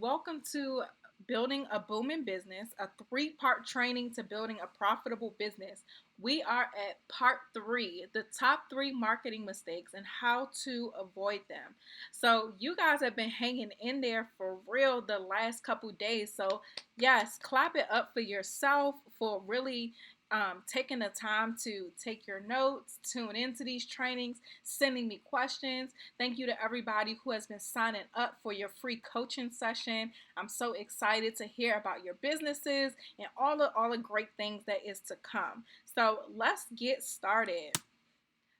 Welcome to Building a Booming Business, a three-part training to building a profitable business. We are at part three, the top three marketing mistakes and how to avoid them. So, you guys have been hanging in there for real the last couple days. So, yes, clap it up for yourself for really taking the time to take your notes, tune into these trainings, sending me questions. Thank you to everybody who has been signing up for your free coaching session. I'm so excited to hear about your businesses and all the great things that is to come. So let's get started.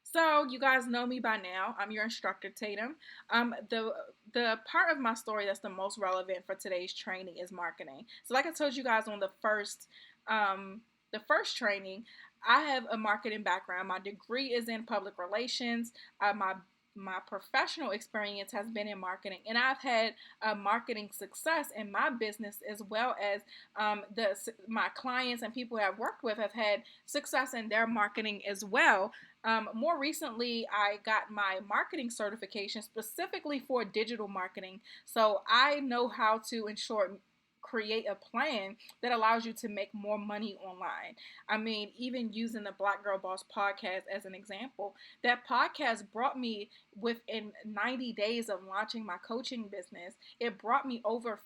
So you guys know me by now. I'm your instructor, Tatum. The part of my story that's the most relevant for today's training is marketing. So like I told you guys on the first training, I have a marketing background. My degree is in public relations. My professional experience has been in marketing, and I've had marketing success in my business as well as my clients and people I've worked with have had success in their marketing as well. More recently, I got my marketing certification specifically for digital marketing, so I know how to, in short, create a plan that allows you to make more money online. I mean, even using the Black Girl Boss podcast as an example, that podcast brought me within 90 days of launching my coaching business, it brought me over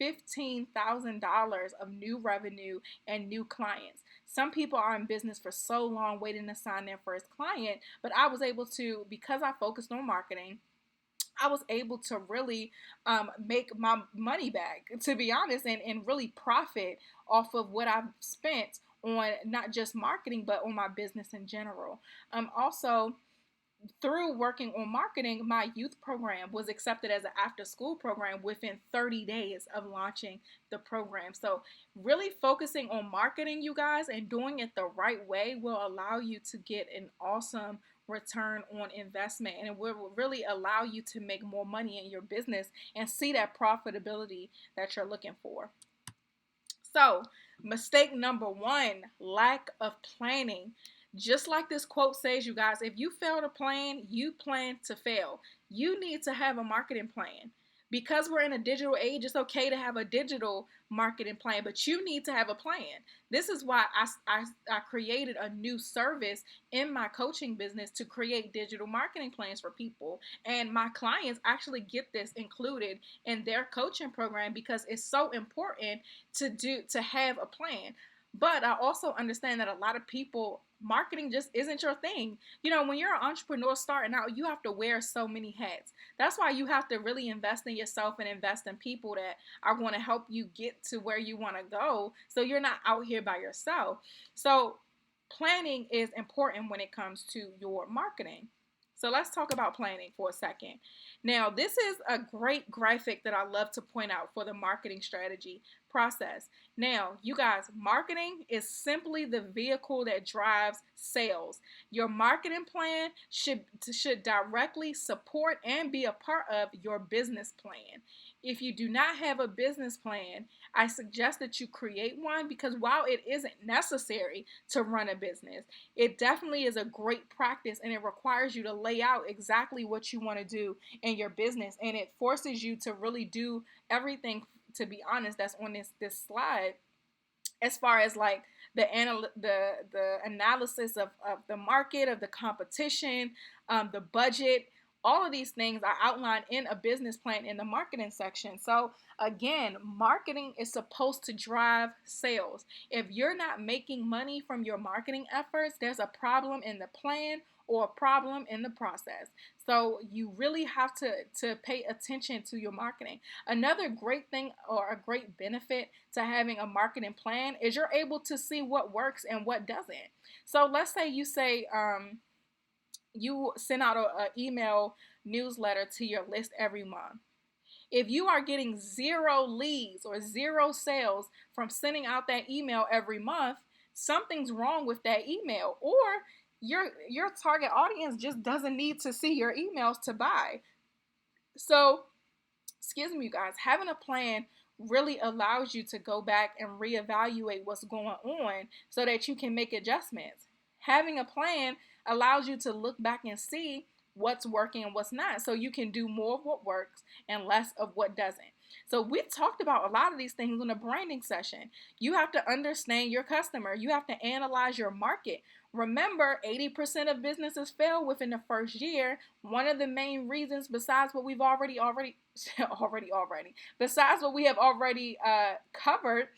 $15,000 of new revenue and new clients. Some people are in business for so long waiting to sign their first client, but I was able to, because I focused on marketing, I was able to really make my money back, to be honest, and really profit off of what I've spent on not just marketing, but on my business in general. Also, through working on marketing, my youth program was accepted as an after school program within 30 days of launching the program. So, really focusing on marketing, you guys, and doing it the right way will allow you to get an awesome return on investment, and it will really allow you to make more money in your business and see that profitability that you're looking for. So, mistake number one, lack of planning. Just like this quote says, you guys, if you fail to plan, you plan to fail. You need to have a marketing plan. Because we're in a digital age, it's okay to have a digital marketing plan, but you need to have a plan. This is why I created a new service in my coaching business to create digital marketing plans for people. And my clients actually get this included in their coaching program because it's so important to have a plan. But I also understand that a lot of people, marketing just isn't your thing. You know, when you're an entrepreneur starting out, you have to wear so many hats. That's why you have to really invest in yourself and invest in people that are going to help you get to where you want to go, so you're not out here by yourself. So planning is important when it comes to your marketing. So let's talk about planning for a second. Now, this is a great graphic that I love to point out for the marketing strategy process. Now, you guys, marketing is simply the vehicle that drives sales. Your marketing plan should directly support and be a part of your business plan. If you do not have a business plan, I suggest that you create one, because while it isn't necessary to run a business, it definitely is a great practice, and it requires you to lay out exactly what you want to do in your business, and it forces you to really do everything, to be honest, that's on this slide, as far as like the analysis of the market, of the competition, the budget. All of these things are outlined in a business plan in the marketing section. So again, marketing is supposed to drive sales. If you're not making money from your marketing efforts, there's a problem in the plan or a problem in the process. So you really have to pay attention to your marketing. Another great thing or a great benefit to having a marketing plan is you're able to see what works and what doesn't. So let's say you send out a email newsletter to your list every month. If you are getting zero leads or zero sales from sending out that email every month, something's wrong with that email, or your target audience just doesn't need to see your emails to buy. So, excuse me, you guys, having a plan really allows you to go back and reevaluate what's going on so that you can make adjustments. Having a plan allows you to look back and see what's working and what's not, so you can do more of what works and less of what doesn't. So we talked about a lot of these things in a branding session. You have to understand your customer. You have to analyze your market. Remember, 80% of businesses fail within the first year. One of the main reasons, besides what we've besides what we have already covered,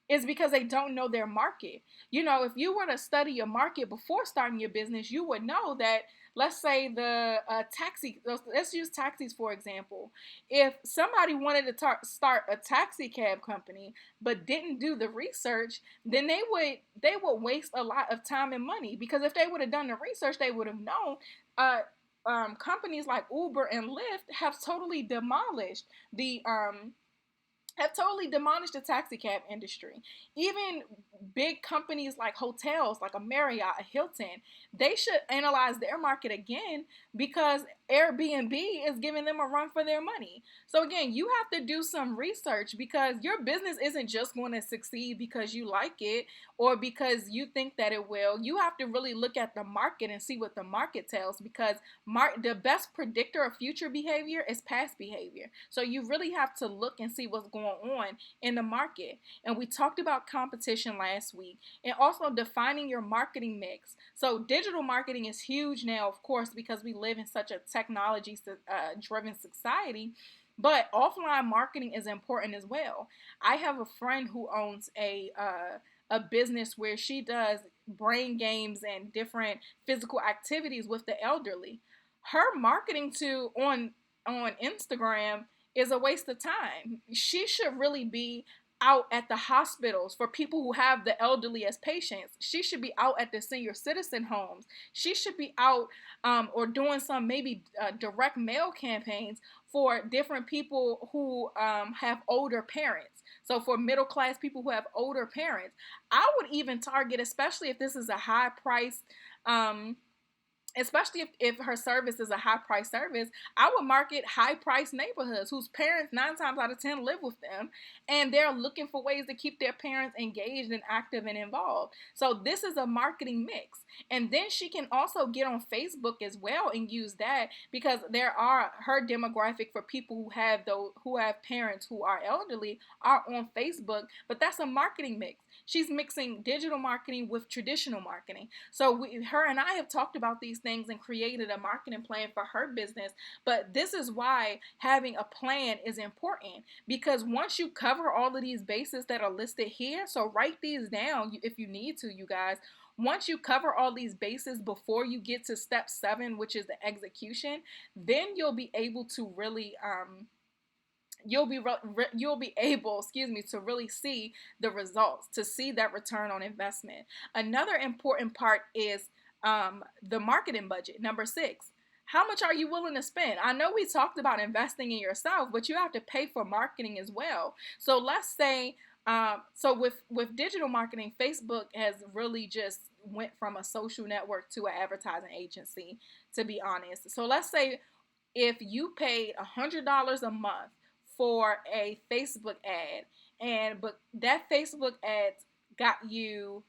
is because they don't know their market. You know, if you were to study your market before starting your business, you would know that, let's say the taxi, let's use taxis for example. If somebody wanted to start a taxi cab company but didn't do the research, then they would waste a lot of time and money, because if they would have done the research, they would have known. Uh, Companies like Uber and Lyft the have totally demolished the taxi cab industry. Even big companies like hotels, like a Marriott, a Hilton, they should analyze their market again, because Airbnb is giving them a run for their money. So again, you have to do some research, because your business isn't just going to succeed because you like it or because you think that it will. You have to really look at the market and see what the market tells, because the best predictor of future behavior is past behavior. So you really have to look and see what's going on in the market. And we talked about competition last week, and also defining your marketing mix. So digital marketing is huge now, of course, because we live in such a technology driven society. But offline marketing is important as well. I have a friend who owns a business where she does brain games and different physical activities with the elderly. Her marketing to on Instagram is a waste of time. She should really be out at the hospitals for people who have the elderly as patients. She should be out at the senior citizen homes. She should be out or doing some maybe direct mail campaigns for different people who have older parents. So for middle class people who have older parents, I would even target, especially if this is a high price especially if her service is a high price service, I would market high price neighborhoods whose parents 9 times out of 10 live with them, and they're looking for ways to keep their parents engaged and active and involved. So this is a marketing mix. And then she can also get on Facebook as well and use that, because there are her demographic for people who have parents who are elderly are on Facebook, but that's a marketing mix. She's mixing digital marketing with traditional marketing. So her and I have talked about these things and created a marketing plan for her business. But this is why having a plan is important, because once you cover all of these bases that are listed here, so write these down if you need to, you guys. Once you cover all these bases before you get to step 7, which is the execution, then you'll be able to really you'll be able, to really see the results, to see that return on investment. Another important part is the marketing budget. Number 6, how much are you willing to spend? I know we talked about investing in yourself, but you have to pay for marketing as well. So let's say, with digital marketing, Facebook has really just went from a social network to an advertising agency, to be honest. So let's say if you paid $100 a month for a Facebook ad, but that Facebook ad got you,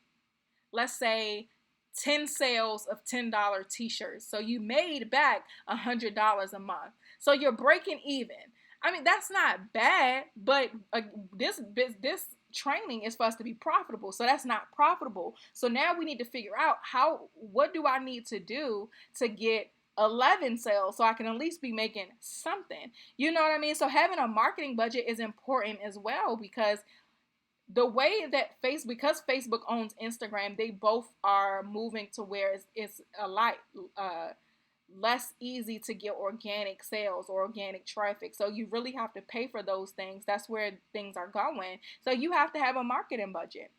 let's say, 10 sales of $10 t-shirts. So you made back $100 a month. So you're breaking even. I mean, that's not bad, but this training is for us to be profitable. So that's not profitable. So now we need to figure out what do I need to do to get 11 sales so I can at least be making something. You know what I mean? So having a marketing budget is important as well, because the way that because Facebook owns Instagram, they both are moving to where it's a lot less easy to get organic sales or organic traffic. So you really have to pay for those things. That's where things are going. So you have to have a marketing budget.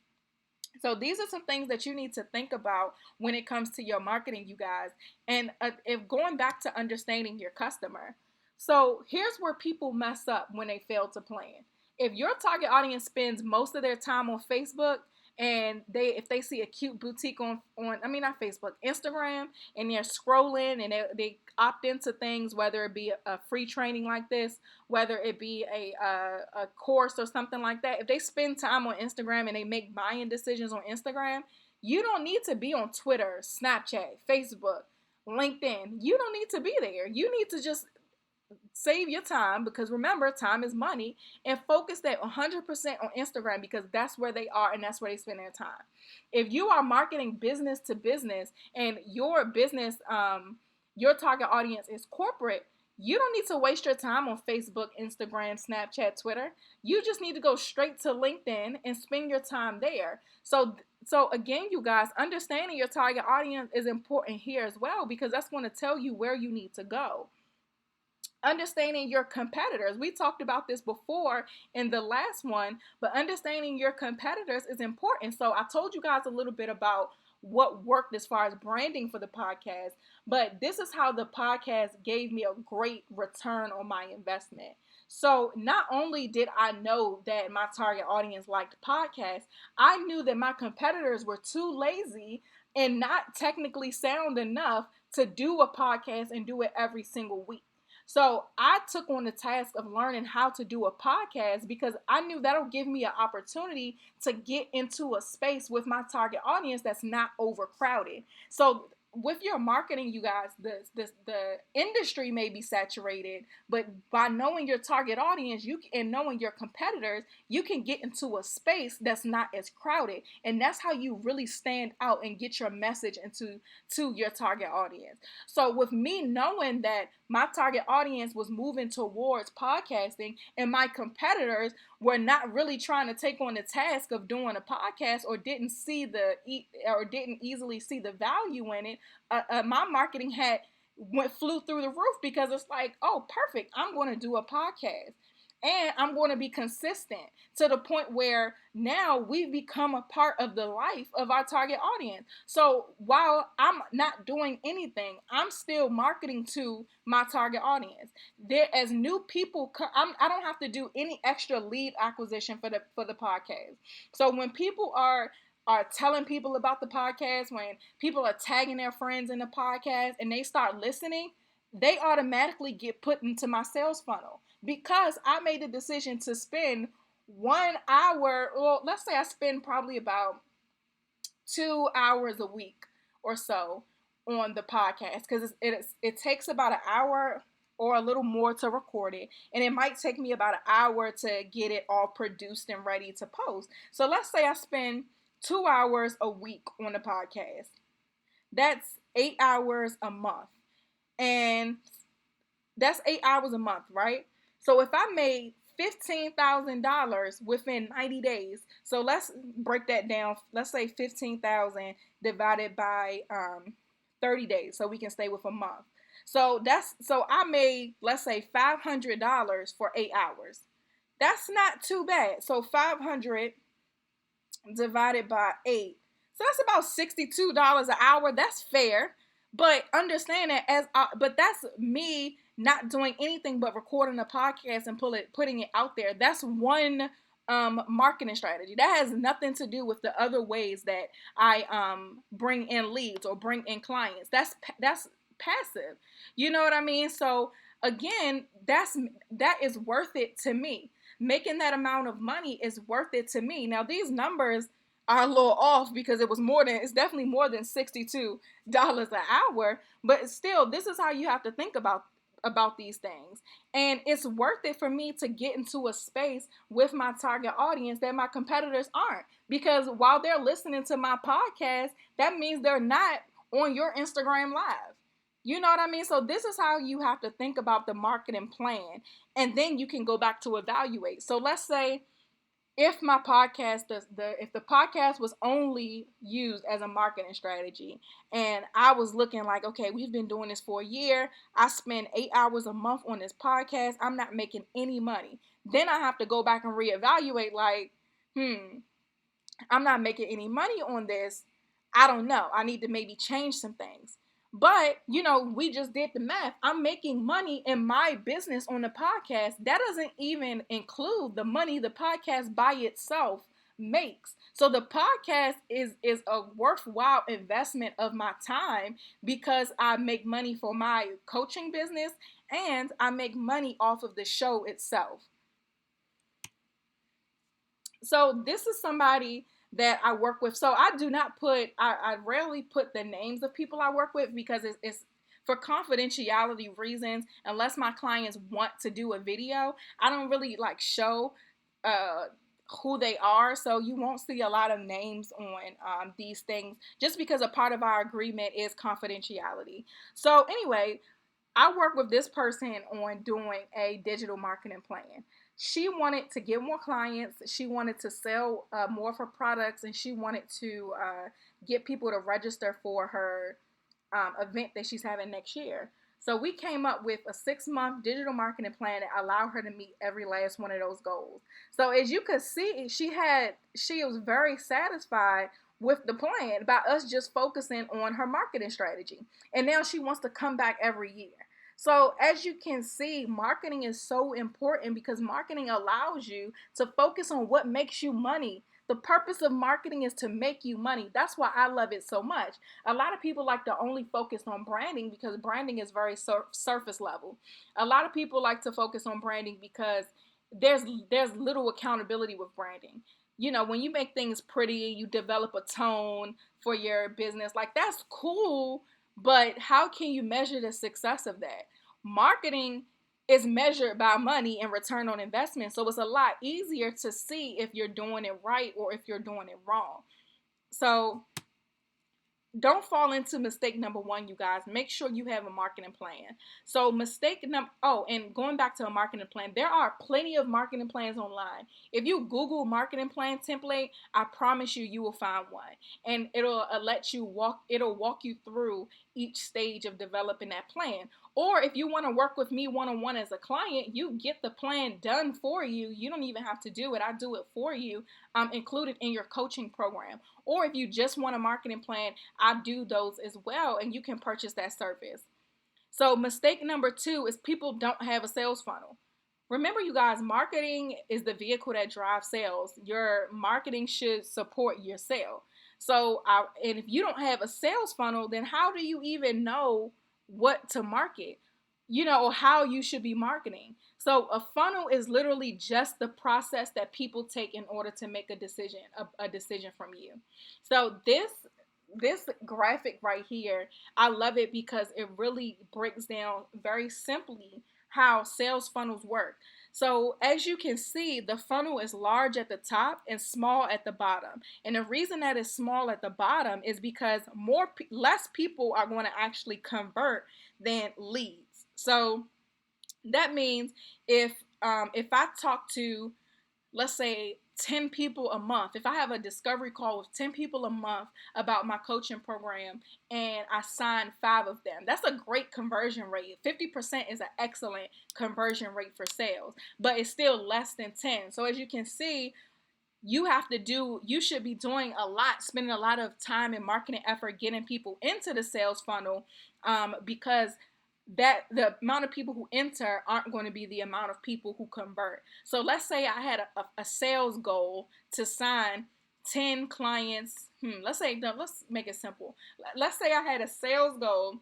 So these are some things that you need to think about when it comes to your marketing, you guys. And if going back to understanding your customer. So here's where people mess up when they fail to plan. If your target audience spends most of their time on Facebook, and if they see a cute boutique on I mean, not Facebook, Instagram, and they're scrolling and they opt into things, whether it be a free training like this, whether it be a course or something like that, if they spend time on Instagram and they make buying decisions on Instagram, you don't need to be on Twitter, Snapchat, Facebook, LinkedIn. You don't need to be there. You need to just save your time, because remember, time is money, and focus that 100% on Instagram, because that's where they are and that's where they spend their time. If you are marketing business to business and your business, your target audience is corporate, you don't need to waste your time on Facebook, Instagram, Snapchat, Twitter. You just need to go straight to LinkedIn and spend your time there. So again, you guys, understanding your target audience is important here as well, because that's going to tell you where you need to go. Understanding your competitors. We talked about this before in the last one, but understanding your competitors is important. So I told you guys a little bit about what worked as far as branding for the podcast, but this is how the podcast gave me a great return on my investment. So not only did I know that my target audience liked podcasts, I knew that my competitors were too lazy and not technically sound enough to do a podcast and do it every single week. So I took on the task of learning how to do a podcast, because I knew that'll give me an opportunity to get into a space with my target audience that's not overcrowded. So with your marketing, you guys, the industry may be saturated, but by knowing your target audience, and knowing your competitors, you can get into a space that's not as crowded, and that's how you really stand out and get your message into to your target audience. So with me knowing that my target audience was moving towards podcasting, and my competitors were not really trying to take on the task of doing a podcast, or didn't easily see the value in it, my marketing had flew through the roof, because it's like, oh, perfect, I'm going to do a podcast. And I'm going to be consistent to the point where now we've become a part of the life of our target audience. So while I'm not doing anything, I'm still marketing to my target audience. There, as new people, I don't have to do any extra lead acquisition for the podcast. So when people are telling people about the podcast, when people are tagging their friends in the podcast and they start listening, they automatically get put into my sales funnel, because I made the decision to spend 1 hour. Well, let's say I spend probably about 2 hours a week or so on the podcast, because it takes about an hour or a little more to record it, and it might take me about an hour to get it all produced and ready to post. So let's say I spend 2 hours a week on the podcast. That's 8 hours a month, and that's 8 hours a month, right? So if I made $15,000 within 90 days, so let's break that down. Let's say 15,000 divided by 30 days, so we can stay with a month. So I made, let's say, $500 for 8 hours. That's not too bad. So 500 divided by 8. So that's about $62 an hour. That's fair. But understand that but that's me not doing anything but recording a podcast and putting it out there. That's one marketing strategy. That has nothing to do with the other ways that I bring in leads or bring in clients. That's passive. You know what I mean? So again, that is worth it to me. Making that amount of money is worth it to me. Now these numbers are a little off, because it's definitely more than $62 an hour, but still, this is how you have to think about these things. And it's worth it for me to get into a space with my target audience that my competitors aren't, because while they're listening to my podcast, that means they're not on your Instagram live. You know what I mean? So this is how you have to think about the marketing plan, and then you can go back to evaluate. So let's say if my podcast if the podcast was only used as a marketing strategy, and I was looking like, okay, we've been doing this for a year, I spend 8 hours a month on this podcast, I'm not making any money, then I have to go back and reevaluate, like, I'm not making any money on this. I don't know, I need to maybe change some things. But, we just did the math. I'm making money in my business on the podcast. That doesn't even include the money the podcast by itself makes. So the podcast is a worthwhile investment of my time, because I make money for my coaching business and I make money off of the show itself. So this is somebody that I work with. So I rarely put the names of people I work with, because it's for confidentiality reasons, unless my clients want to do a video, I don't really like show uh who they are. So you won't see a lot of names on these things, just because a part of our agreement is confidentiality. So anyway, I work with this person on doing a digital marketing plan. She wanted to get more clients. She wanted to sell more of her products, and she wanted to get people to register for her event that she's having next year. So we came up with a 6-month digital marketing plan that allowed her to meet every last one of those goals. So as you could see, she was very satisfied with the plan by us just focusing on her marketing strategy. And now she wants to come back every year. So as you can see, marketing is so important because marketing allows you to focus on what makes you money. The purpose of marketing is to make you money. That's why I love it so much. A lot of people like to only focus on branding because branding is very surface level. A lot of people like to focus on branding because there's little accountability with branding. You know, when you make things pretty, you develop a tone for your business. Like, that's cool, but how can you measure the success of that? Marketing is measured by money and return on investment. So it's a lot easier to see if you're doing it right or if you're doing it wrong. So don't fall into mistake number one, you guys. Make sure you have a marketing plan. So mistake number, oh, and going back to a marketing plan, there are plenty of marketing plans online. If you Google marketing plan template, I promise you, you will find one. And it'll walk you through each stage of developing that plan. Or if you want to work with me one-on-one as a client, you get the plan done for you. You don't even have to do it. I do it for you, included in your coaching program. Or if you just want a marketing plan, I do those as well, and you can purchase that service. So mistake number 2 is people don't have a sales funnel. Remember, you guys, marketing is the vehicle that drives sales. Your marketing should support your sale. And if you don't have a sales funnel, then how do you even know what to market? You know, or how you should be marketing. So a funnel is literally just the process that people take in order to make a decision from you. So this graphic right here, I love it because it really breaks down very simply how sales funnels work. So as you can see, the funnel is large at the top and small at the bottom. And the reason that it's small at the bottom is because less people are going to actually convert than leads. So that means if I talk to, let's say, 10 people a month, if I have a discovery call with 10 people a month about my coaching program and I sign 5 of them, that's a great conversion rate. 50% is an excellent conversion rate for sales, but it's still less than 10. So as you can see, you should be doing a lot, spending a lot of time and marketing effort getting people into the sales funnel, because that the amount of people who enter aren't going to be the amount of people who convert. So let's say I had a sales goal to sign 10 clients. Let's make it simple. Let's say I had a sales goal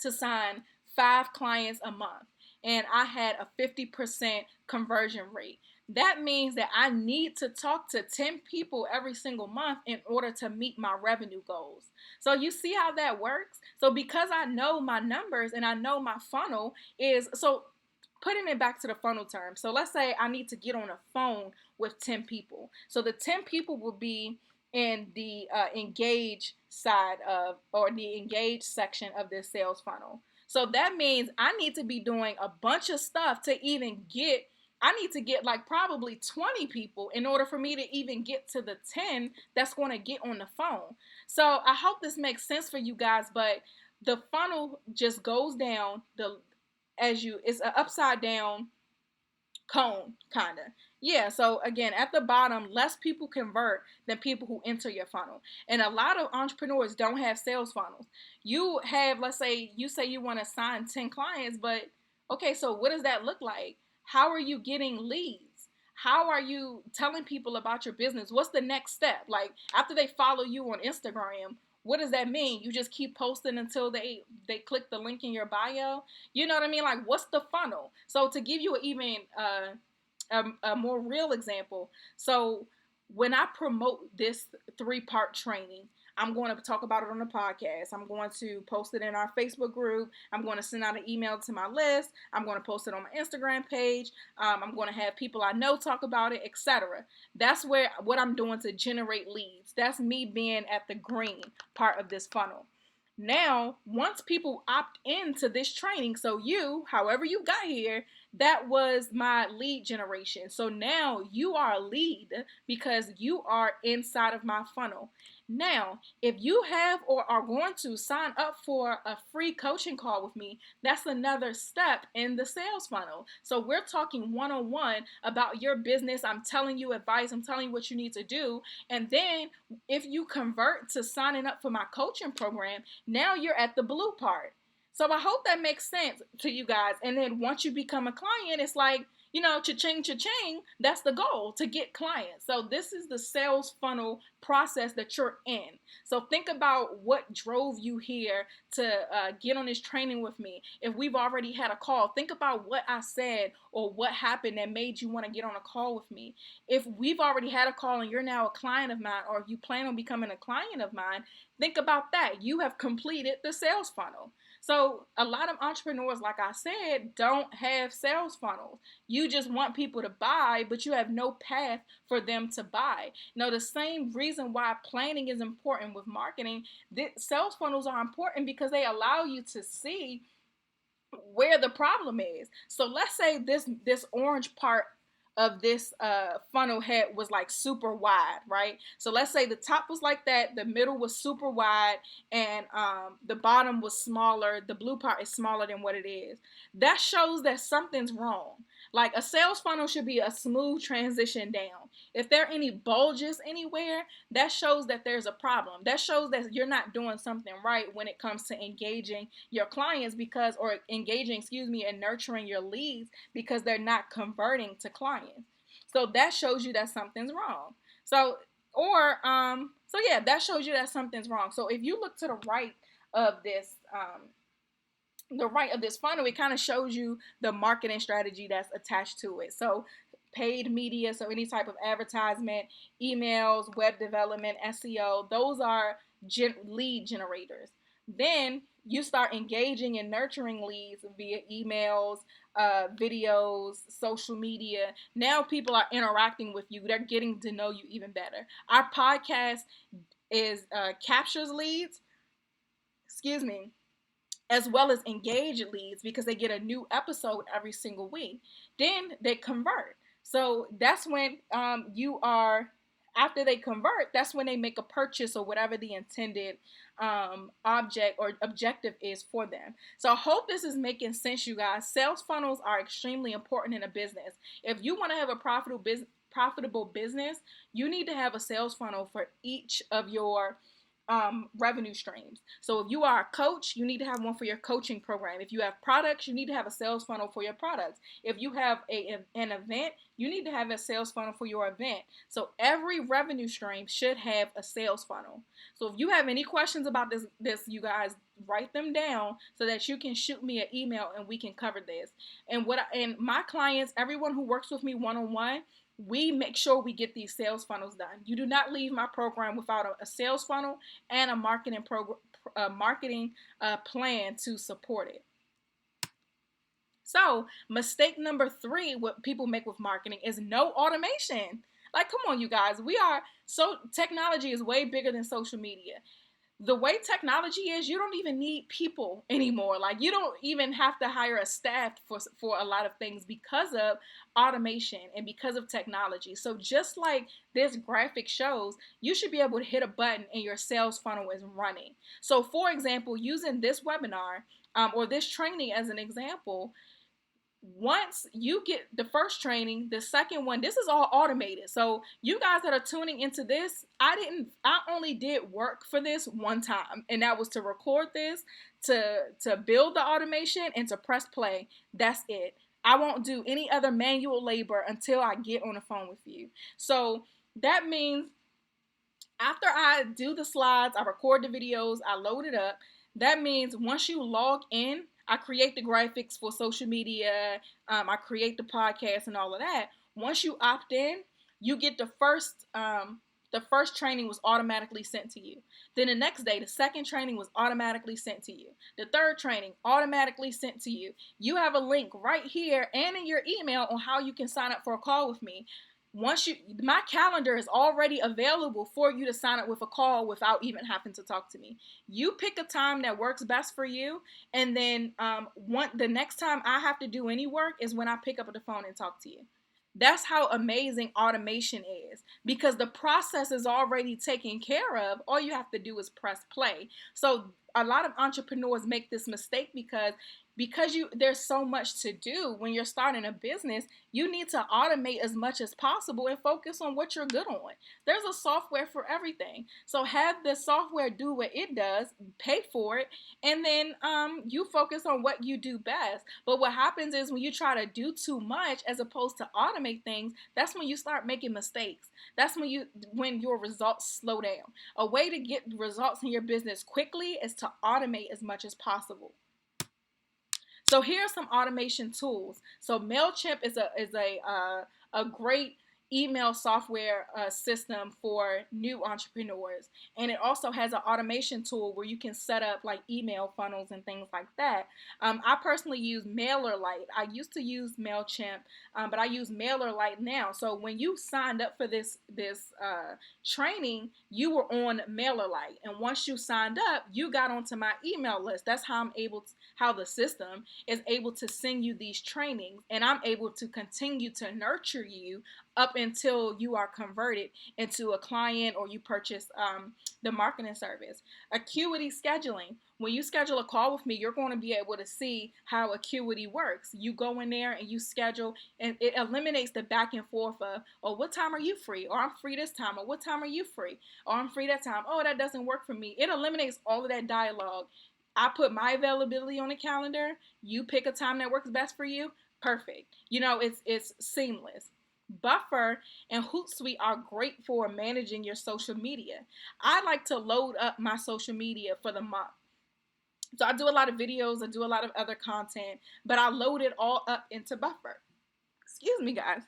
to sign 5 clients a month and I had a 50% conversion rate. That means that I need to talk to 10 people every single month in order to meet my revenue goals. So you see how that works? So because I know my numbers and I know my funnel is, so putting it back to the funnel term. So let's say I need to get on a phone with 10 people. So the 10 people will be in the engage side of, or the engage section of this sales funnel. So that means I need to be doing a bunch of stuff to even get, I need to get like probably 20 people in order for me to even get to the 10 that's going to get on the phone. So I hope this makes sense for you guys, but the funnel just goes down it's an upside down cone, kind of. Yeah, so again, at the bottom, less people convert than people who enter your funnel. And a lot of entrepreneurs don't have sales funnels. You have, let's say you want to sign 10 clients, but okay, so what does that look like? How are you getting leads? How are you telling people about your business? What's the next step? Like, after they follow you on Instagram, what does that mean? You just keep posting until they click the link in your bio? You know what I mean? Like, what's the funnel? So to give you even a more real example, so when I promote this 3-part training, I'm going to talk about it on the podcast. I'm going to post it in our Facebook group. I'm going to send out an email to my list. I'm going to post it on my Instagram page. I'm going to have people I know talk about it, etc. That's where what I'm doing to generate leads. That's me being at the green part of this funnel. Now, once people opt into this training, so you, however you got here, that was my lead generation. So now you are a lead because you are inside of my funnel. Now, if you have or are going to sign up for a free coaching call with me, that's another step in the sales funnel. So we're talking one-on-one about your business. I'm telling you advice. I'm telling you what you need to do. And then if you convert to signing up for my coaching program, now you're at the blue part. So I hope that makes sense to you guys. And then once you become a client, it's like, cha-ching, cha-ching, that's the goal, to get clients. So this is the sales funnel process that you're in. So think about what drove you here to get on this training with me. If we've already had a call, think about what I said or what happened that made you want to get on a call with me. If we've already had a call and you're now a client of mine, or if you plan on becoming a client of mine, think about that. You have completed the sales funnel. So a lot of entrepreneurs, like I said, don't have sales funnels. You just want people to buy, but you have no path for them to buy. Now, the same reason why planning is important with marketing, sales funnels are important because they allow you to see where the problem is. So let's say this orange part of this funnel head was like super wide, right? So let's say the top was like that, the middle was super wide, and the bottom was smaller. The blue part is smaller than what it is. That shows that something's wrong. Like, a sales funnel should be a smooth transition down. If there are any bulges anywhere, that shows that there's a problem. That shows that you're not doing something right when it comes to engaging your clients or engaging, and nurturing your leads, because they're not converting to clients. So that shows you that something's wrong. That shows you that something's wrong. So if you look to the right of this funnel, it kind of shows you the marketing strategy that's attached to it. So paid media, so any type of advertisement, emails, web development, SEO, those are lead generators. Then you start engaging and nurturing leads via emails, videos, social media. Now people are interacting with you. They're getting to know you even better. Our podcast captures leads, as well as engage leads, because they get a new episode every single week. Then they convert. So that's when after they convert, that's when they make a purchase or whatever the intended object or objective is for them. So I hope this is making sense, you guys. Sales funnels are extremely important in a business. If you want to have a profitable business, you need to have a sales funnel for each of your revenue streams. So if you are a coach, you need to have one for your coaching program. If you have products, you need to have a sales funnel for your products. If you have an event, you need to have a sales funnel for your event. So every revenue stream should have a sales funnel. So if you have any questions about this, you guys, write them down so that you can shoot me an email and we can cover this. And my clients, everyone who works with me one-on-one, we make sure we get these sales funnels done. You do not leave my program without a sales funnel and a marketing plan to support it. So mistake number 3, what people make with marketing, is no automation. Like, come on, you guys. Technology is way bigger than social media. The way technology is, you don't even need people anymore. Like, you don't even have to hire a staff for a lot of things because of automation and because of technology. So just like this graphic shows, you should be able to hit a button and your sales funnel is running. So for example, using this webinar or this training as an example, once you get the first training, the second one, this is all automated. So you guys that are tuning into this, I only did work for this one time, and that was to record this, to build the automation, and to press play. That's it. I won't do any other manual labor until I get on the phone with you. So that means after I do the slides, I record the videos, I load it up. That means once you log in, I create the graphics for social media, I create the podcast and all of that. Once you opt in, you get the first the first training was automatically sent to you. Then the next day, the second training was automatically sent to you. The third training automatically sent to you. You have a link right here and in your email on how you can sign up for a call with me. My calendar is already available for you to sign up with a call without even having to talk to me. You pick a time that works best for you, and then the next time I have to do any work is when I pick up the phone and talk to you. That's how amazing automation is, because the process is already taken care of. All you have to do is press play. So a lot of entrepreneurs make this mistake because there's so much to do when you're starting a business. You need to automate as much as possible and focus on what you're good on. There's a software for everything. So have the software do what it does, pay for it, and then you focus on what you do best. But what happens is when you try to do too much as opposed to automate things, that's when you start making mistakes. That's when your results slow down. A way to get results in your business quickly is to automate as much as possible. So here are some automation tools. So MailChimp is a great email software system for new entrepreneurs, and it also has an automation tool where you can set up like email funnels and things like that. I personally use MailerLite. I used to use MailChimp, but I use MailerLite now. So when you signed up for this training, you were on MailerLite, and once you signed up, you got onto my email list. That's how the system is able to send you these trainings, and I'm able to continue to nurture you up until you are converted into a client or you purchase the marketing service. Acuity scheduling. When you schedule a call with me, you're going to be able to see how Acuity works. You go in there and you schedule, and it eliminates the back and forth of, oh, what time are you free? Or I'm free this time. Or what time are you free? Or I'm free that time. Oh, that doesn't work for me. It eliminates all of that dialogue. I put my availability on the calendar. You pick a time that works best for you. Perfect. It's seamless. Buffer and Hootsuite are great for managing your social media. I like to load up my social media for the month. So I do a lot of videos, I do a lot of other content, but I load it all up into Buffer. Excuse me, guys.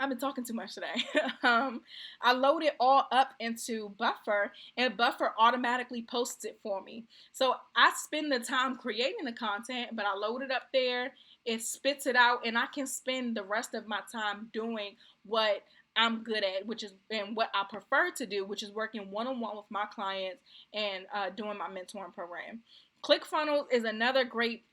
I've been talking too much today. I load it all up into Buffer, and Buffer automatically posts it for me. So I spend the time creating the content, but I load it up there, it spits it out, and I can spend the rest of my time doing what I'm good at, and what I prefer to do, which is working one-on-one with my clients and doing my mentoring program. ClickFunnels is another great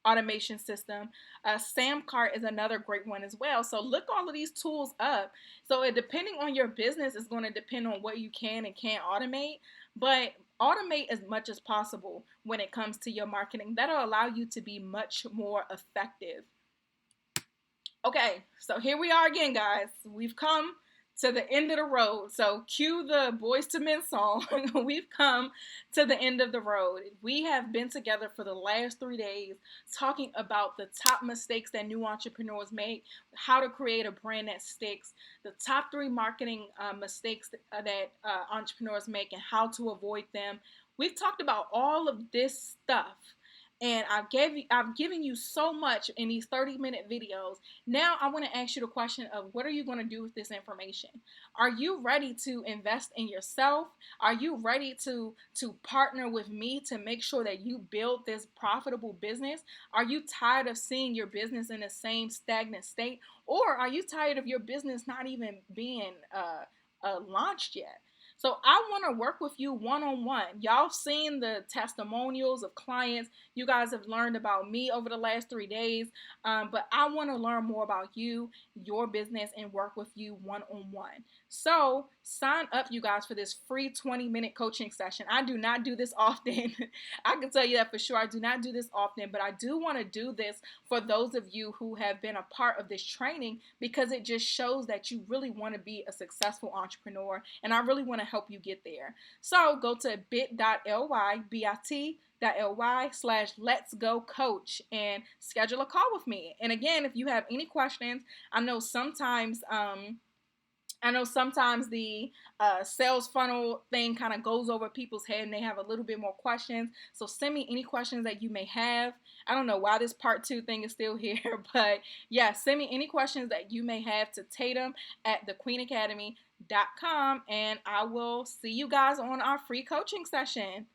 automation system. Samcart is another great one as well. So look all of these tools up. So depending on your business, is going to depend on what you can and can't automate, but automate as much as possible when it comes to your marketing. That'll allow you to be much more effective. Okay, so here we are again, guys. We've come to the end of the road. So cue the Boys to Men song. We've come to the end of the road. We have been together for the last 3 days talking about the top mistakes that new entrepreneurs make, how to create a brand that sticks, the top 3 marketing mistakes that entrepreneurs make and how to avoid them. We've talked about all of this stuff. And I've given you so much in these 30-minute videos. Now I want to ask you the question of, what are you going to do with this information? Are you ready to invest in yourself? Are you ready to partner with me to make sure that you build this profitable business? Are you tired of seeing your business in the same stagnant state? Or are you tired of your business not even being launched yet? So I want to work with you one-on-one. Y'all seen the testimonials of clients. You guys have learned about me over the last 3 days. But I want to learn more about you, your business, and work with you one-on-one. So sign up, you guys, for this free 20-minute coaching session. I do not do this often. I can tell you that for sure. I do not do this often, but I do want to do this for those of you who have been a part of this training, because it just shows that you really want to be a successful entrepreneur, and I really want to help you get there. So go to bit.ly/Let's Go Coach and schedule a call with me. And again, if you have any questions, I know sometimes the sales funnel thing kind of goes over people's head and they have a little bit more questions. So send me any questions that you may have. I don't know why this part 2 thing is still here, but yeah, send me any questions that you may have to Tatum at the Queen Academy. and I will see you guys on our free coaching session.